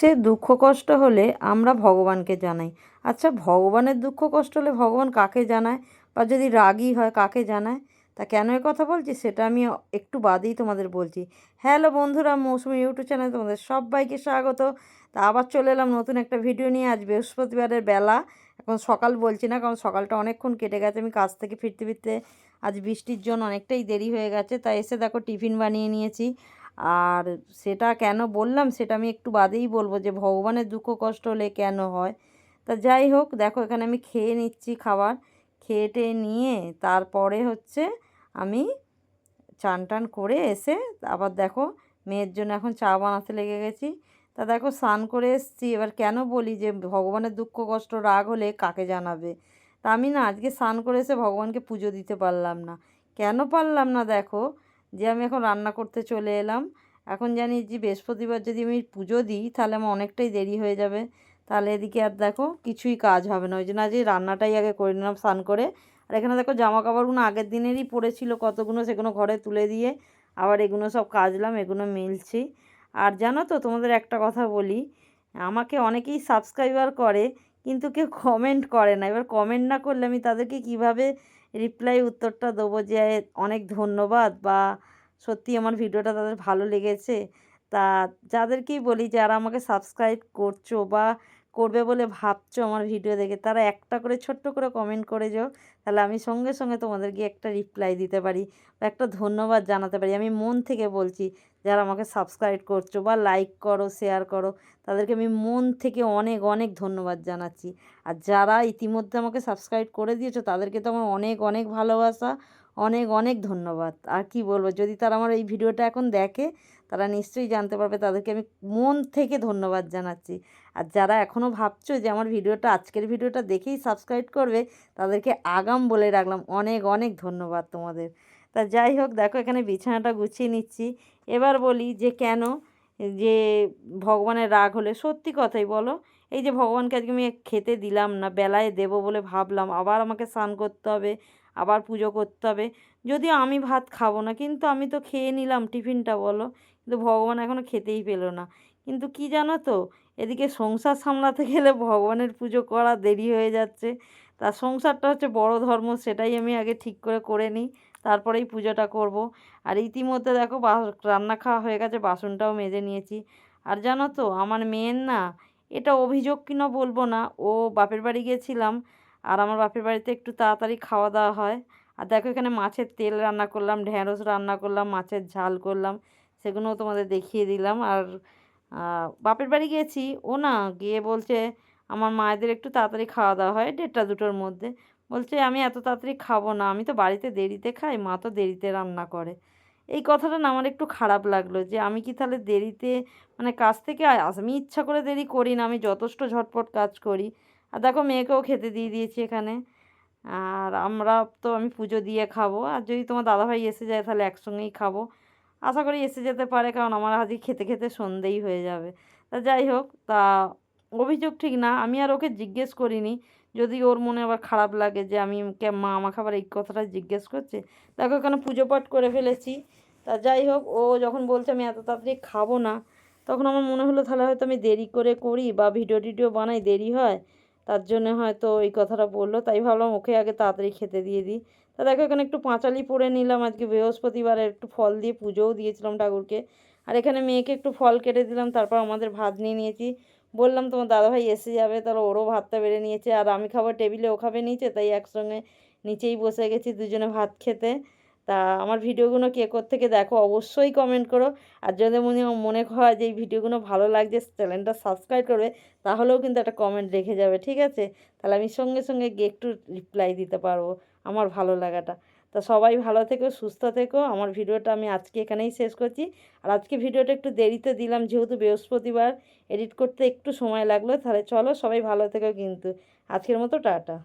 মানুষের দুঃখ কষ্ট হলে আমরা ভগবানকে জানাই। আচ্ছা, ভগবানের দুঃখ কষ্ট হলে ভগবান কাকে জানায়? বা যদি রাগী হয় কাকে জানায়? তা কেন এ কথা বলছি সেটা আমি একটু বাদেই তোমাদের বলছি। হ্যালো বন্ধুরা, মৌসুমী ইউটিউব চ্যানেলে তোমাদের সবাইকে স্বাগত। তা আবার চলে এলাম নতুন একটা ভিডিও নিয়ে। আজ বৃহস্পতিবারের বেলা, এখন সকাল বলছি না, কারণ সকালটা অনেকক্ষণ কেটে গেছে। আমি কাজ থেকে ফিরতে ফিরতে আজ বৃষ্টির জন্য অনেকটাই দেরি হয়ে গেছে। তাই এসে দেখো টিফিন বানিয়ে নিয়েছি। আর সেটা কেন বললাম সেটা আমি একটু বাদেই বলবো, যে ভগবানের দুঃখ কষ্ট হলে কেন হয়। তা যাই হোক, দেখো এখানে আমি খেয়ে নিচ্ছি খাবার। খেয়ে টেয়ে নিয়ে তারপরে হচ্ছে আমি চান টান করে এসে আবার দেখো মেয়ের জন্য এখন চা বানাতে লেগে গেছি। তা দেখো স্নান করে এসেছি। এবার কেন বলি যে ভগবানের দুঃখ কষ্ট রাগ হলে কাকে জানাবে, তা আমি না আজকে স্নান করে এসে ভগবানকে পুজো দিতে পারলাম না। কেন পারলাম না? দেখো, যে আমি এখন রান্না করতে চলে এলাম। এখন জানি যে বৃহস্পতিবার যদি আমি পুজো দিই তাহলে আমার অনেকটাই দেরি হয়ে যাবে। তাহলে এদিকে আর দেখো কিছুই কাজ হবে না। ওই জন্য আজকে রান্নাটাই আগে করে নিলাম স্নান করে। আর এখানে দেখো জামা কাপড়গুলো আগের দিনেরই পড়েছিল কতগুলো, সেগুলো ঘরে তুলে দিয়ে আবার এগুলো সব কাচলাম, এগুলো মিলছি। আর জানো তো, তোমাদের একটা কথা বলি, আমাকে অনেকেই সাবস্ক্রাইবার করে কিন্তু কেউ কমেন্ট করে না। এবার কমেন্ট না করলে আমি তাদেরকে কিভাবে রিপ্লাই উত্তরটা দেবো যে অনেক ধন্যবাদ, বা সত্যি আমার ভিডিওটা তাদের ভালো লেগেছে। তা যাদেরকেই বলি, যারা আমাকে সাবস্ক্রাইব করছো বা করবে বলে ভাবছো আমার ভিডিও দেখে, তারা একটা করে ছোট্ট করে কমেন্ট করে যাও। তাহলে আমি সঙ্গে সঙ্গে তোমাদেরকে একটা রিপ্লাই দিতে পারি বা একটা ধন্যবাদ জানাতে পারি। আমি মন থেকে বলছি, যারা আমাকে সাবস্ক্রাইব করছো বা লাইক করো, শেয়ার করো, তাদেরকে আমি মন থেকে অনেক অনেক ধন্যবাদ জানাচ্ছি। আর যারা ইতিমধ্যে আমাকে সাবস্ক্রাইব করে দিয়েছো তাদেরকে তো আমার অনেক অনেক ভালোবাসা, অনেক অনেক ধন্যবাদ। আর কি বলবো, যদি তারা আমার এই ভিডিওটা এখন দেখে তারা নিশ্চয়ই জানতে পারবে, তাদেরকে আমি মন থেকে ধন্যবাদ জানাচ্ছি। আর যারা এখনও ভাবছো যে আমার ভিডিওটা, আজকের ভিডিওটা দেখেই সাবস্ক্রাইব করবে, তাদেরকে আগাম বলে রাখলাম অনেক অনেক ধন্যবাদ তোমাদের। তা যাই হোক, দেখো এখানে বিছানাটা গুছিয়ে নিচ্ছি। এবার বলি যে কেন যে ভগবানের রাগ হলে, সত্যি কথাই বলো, এই যে ভগবানকে আজকে আমি খেতে দিলাম না, বেলায় দেবো বলে ভাবলাম, আবার আমাকে স্নান করতে হবে, আবার পুজো করতে হবে। যদিও আমি ভাত খাবো না, কিন্তু আমি তো খেয়ে নিলাম টিফিনটা, বলো, কিন্তু ভগবান এখনও খেতেই পেলো না। কিন্তু কি জানো তো, এদিকে সংসার সামলাতে গেলে ভগবানের পুজো করা দেরি হয়ে যাচ্ছে। তার সংসারটা হচ্ছে বড় ধর্ম, সেটাই আমি আগে ঠিক করে করে নিই, তারপরেই পুজোটা করব। আর ইতিমধ্যে দেখো রান্না খাওয়া হয়ে গেছে, বাসনটাও মেজে নিয়েছি। আর জানো তো, আমার মেয়ের না, এটা অভিযোগ কিনা বলবো না, ও বাপের বাড়ি গেছিলাম, আর আমার বাপের বাড়িতে একটু তাড়াতাড়ি খাওয়া দাওয়া হয়। আর দেখো এখানে মাছের তেল রান্না করলাম, ঢ্যাঁড়স রান্না করলাম, মাছের ঝাল করলাম, সেগুলোও তোমাদের দেখিয়ে দিলাম। আর বাপের বাড়ি গেছি, ও না গিয়ে বলছে আমার মায়েদের একটু তাড়াতাড়ি খাওয়া দাওয়া হয় 1:30-2টোর মধ্যে। বলছে আমি এত তাড়াতাড়ি খাবো না, আমি তো বাড়িতে দেরিতে খাই, মা তো দেরিতে রান্না করে। এই কথাটা না আমার একটু খারাপ লাগলো, যে আমি কি তাহলে দেরিতে, মানে কাজ থেকে আমি ইচ্ছা করে দেরি করি না, আমি যথেষ্ট ঝটপট কাজ করি। আর দেখো মেয়েকেও খেতে দিয়ে দিয়েছি এখানে। আর আমরা তো, আমি পুজো দিয়ে খাবো, আর যদি তোমার দাদাভাই এসে যায় তাহলে একসঙ্গেই খাবো। আশা করি এসে যেতে পারে, কারণ আমার আজকে খেতে খেতে সন্ধেই হয়ে যাবে। তা যাই হোক, তা অভিযোগ ঠিক না, আমি আর ওকে জিজ্ঞেস করিনি, যদি ওর মনে আবার খারাপ লাগে যে আমি মা আমাকে আবার এই কথাটা জিজ্ঞেস করছে। দেখো এখানে পুজো পাঠ করে ফেলেছি। তা যাই হোক, ও যখন বলছে আমি এত তাড়াতাড়ি খাবো না, তখন আমার মনে হলো তাহলে হয়তো আমি দেরি করে করি বা ভিডিও টিডিও বানাই, দেরি হয়, তার জন্য হয়তো এই কথাটা বললো। তাই ভাবলাম ওকে আগে তাড়াতাড়ি খেতে দিয়ে দিই। তা দেখো এখানে একটু পাঁচালি পরে নিলাম, আজকে বৃহস্পতিবারে একটু ফল দিয়ে পুজোও দিয়েছিলাম ঠাকুরকে। আর এখানে মেয়েকে একটু ফল কেটে দিলাম, তারপর আমাদের ভাত নিয়ে নিয়েছি। বললাম তোমার দাদাভাই এসে যাবে, তাহলে ওরও ভাতটা বেড়ে নিয়েছে, আর আমি খাবার টেবিলে, ও খাবে নিচে, তাই একসঙ্গে নিচেই বসে গেছি দুজনে ভাত খেতে। তা আমার ভিডিওগুলো কে থেকে দেখো অবশ্যই কমেন্ট করো। আর যদি মনে হয় যে এই ভিডিওগুলো ভালো লাগছে, চ্যানেলটা সাবস্ক্রাইব করবে, তাহলেও কিন্তু একটা কমেন্ট রেখে যাবে, ঠিক আছে? তাহলে আমি সঙ্গে সঙ্গে গিয়ে একটু রিপ্লাই দিতে পারবো আমার ভালো লাগাটা। তা সবাই ভালো থেকো, সুস্থ থেকো। আমার ভিডিওটা আমি আজকে এখানেই শেষ করছি। আর আজকে ভিডিওটা একটু দেরিতে দিলাম, যেহেতু বৃহস্পতিবার, এডিট করতে একটু সময় লাগলো। তাহলে চলো সবাই ভালো থেকো, কিন্তু আজকের মতো টাটা।